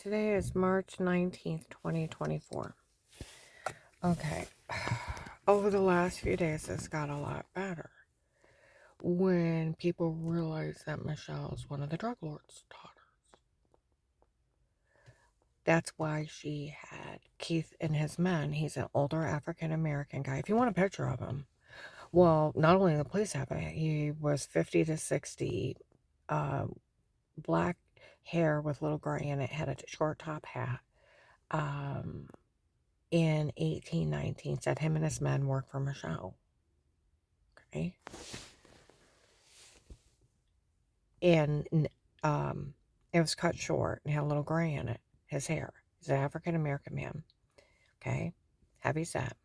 Today is March 19th, 2024. Okay. Over the last few days, it's got a lot better. When people realized that Michelle's one of the drug lord's daughters. That's why she had Keith and his men. He's an older African American guy. If you want a picture of him, well, not only the police have it, he was 50 to 60, black hair with little gray in it, had a short top hat. In 1819 said him and his men worked for Michelle. Okay. And it was cut short and had a little gray in it. His hair. He's an African American man. Okay. Heavy set.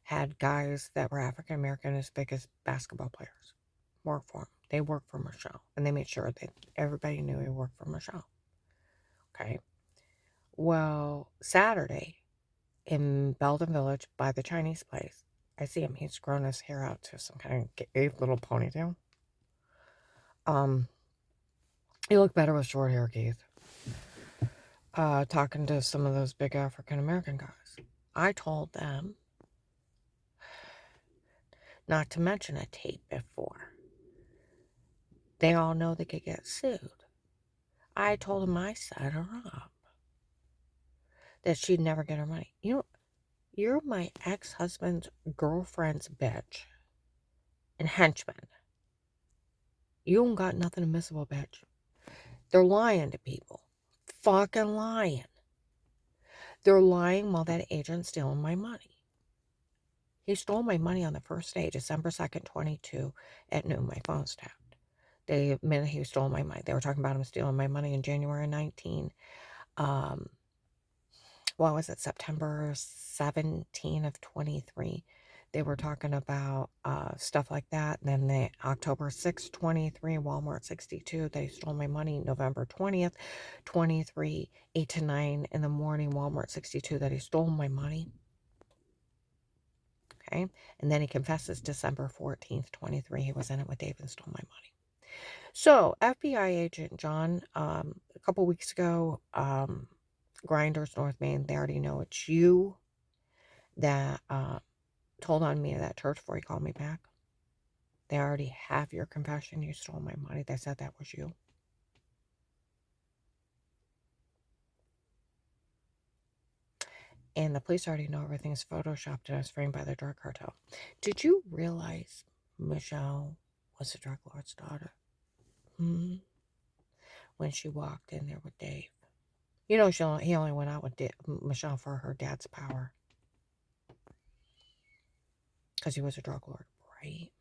Had guys that were African American as big as basketball players work for him. They worked for Michelle. And they made sure that everybody knew he worked for Michelle. Okay. Well, Saturday in Belden Village by the Chinese place, I see him. He's grown his hair out to some kind of little ponytail. You look better with short hair, Keith. Talking to some of those big African American guys. I told them not to mention a tape before. They all know they could get sued. I told them I set her up. That she'd never get her money. You know, you're my ex-husband's girlfriend's bitch. And henchman. You don't got nothing to miss about bitch. They're lying to people. Fucking lying. They're lying while that agent's stealing my money. He stole my money on the first day, December 2nd, 22, at noon. My phone's tapped. They admitted he stole my money. They were talking about him stealing my money in January 19. What was it? September 17 of 23. They were talking about stuff like that. And then the October 6th, 23, Walmart 62, they stole my money. November 20th, 23, 8 to 9 in the morning, Walmart 62, that he stole my money. Okay. And then he confesses December 14th, 23, he was in it with Dave and stole my money. So FBI agent John, a couple weeks ago, Grinders, North Main, they already know it's you that told on me at that church before you called me back. They already have your confession. You stole my money. They said that was you. And the police already know everything's photoshopped and is framed by the drug cartel. Did you realize Michelle was a drug lord's daughter? When she walked in there with Dave. You know, he only went out with Michelle for her dad's power. Because he was a drug lord, right?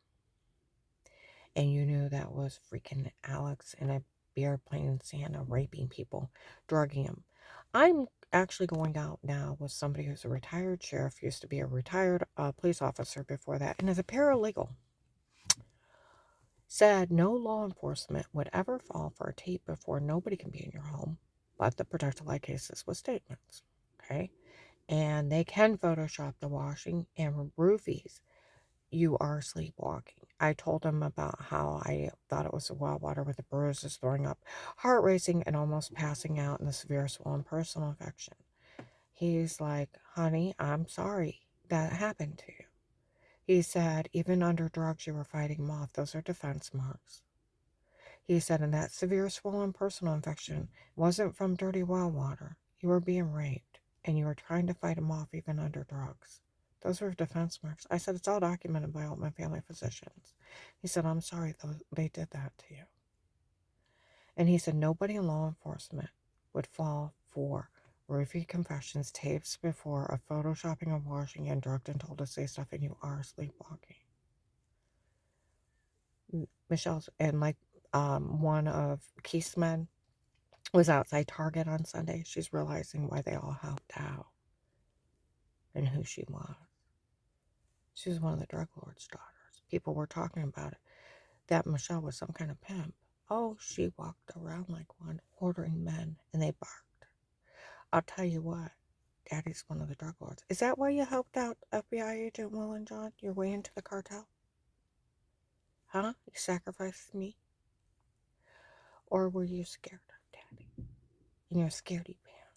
And you knew that was freaking Alex in a beer playing Santa, raping people, drugging them. I'm actually going out now with somebody who's a retired sheriff, used to be a retired police officer before that, and is a paralegal. Said no law enforcement would ever fall for a tape before nobody can be in your home, but the protected light cases with statements. Okay? And they can Photoshop the washing and roofies. You are sleepwalking. I told him about how I thought it was a well water with the bruises, throwing up, heart racing, and almost passing out in the severe swollen personal infection. He's like, honey, I'm sorry that happened to you. He said, even under drugs, you were fighting them off. Those are defense marks. He said, and that severe swollen personal infection wasn't from dirty well water. You were being raped, and you were trying to fight them off even under drugs. Those were defense marks. I said, it's all documented by all my family physicians. He said, I'm sorry they did that to you. And he said, nobody in law enforcement would fall for roofie confessions, tapes before a photoshopping of washing and drugged and told to say stuff, and you are sleepwalking. Michelle's, and like one of Keith's men was outside Target on Sunday. She's realizing why they all helped out and who she was. She was one of the drug lord's daughters. People were talking about it, that Michelle was some kind of pimp. Oh, she walked around like one, ordering men, and they barked. I'll tell you what, Daddy's one of the drug lords. Is that why you helped out FBI agent Will and John your way into the cartel? Huh? You sacrificed me? Or were you scared of Daddy? In your scaredy pants?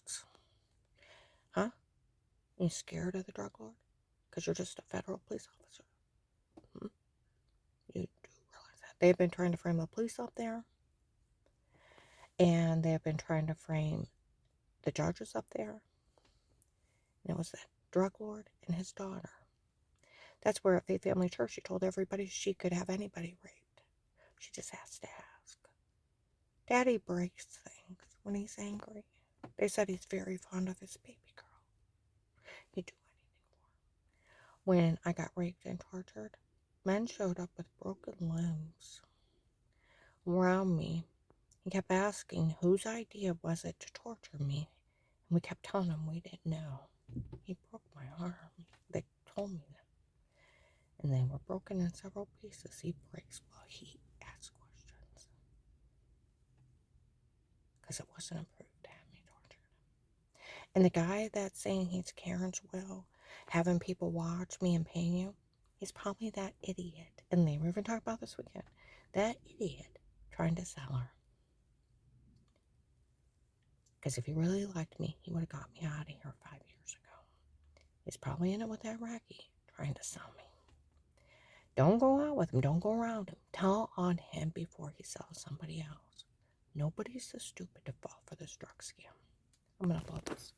Huh? You scared of the drug lord? Because you're just a federal police officer. Hmm? You do realize that. They've been trying to frame the police up there, and they've been trying to frame the judges up there. And it was that drug lord and his daughter. That's where at Faith Family Church she told everybody she could have anybody raped. She just has to ask. Daddy breaks things when he's angry. They said he's very fond of his baby girl. He'd do anything for her. When I got raped and tortured, men showed up with broken limbs around me. He kept asking whose idea was it to torture me, and we kept telling him we didn't know. He broke my arm. They told me that. And they were broken in several pieces. He breaks while he asks questions. Because it wasn't approved to have me tortured. And the guy that's saying he's Karen's will, having people watch me and paying you, he's probably that idiot. And they were even talking about this weekend. That idiot trying to sell her. Because if he really liked me, he would have got me out of here 5 years ago. He's probably in it with that Iraqi trying to sell me. Don't go out with him. Don't go around him. Tell on him before he sells somebody else. Nobody's so stupid to fall for this drug scam. I'm going to upload this.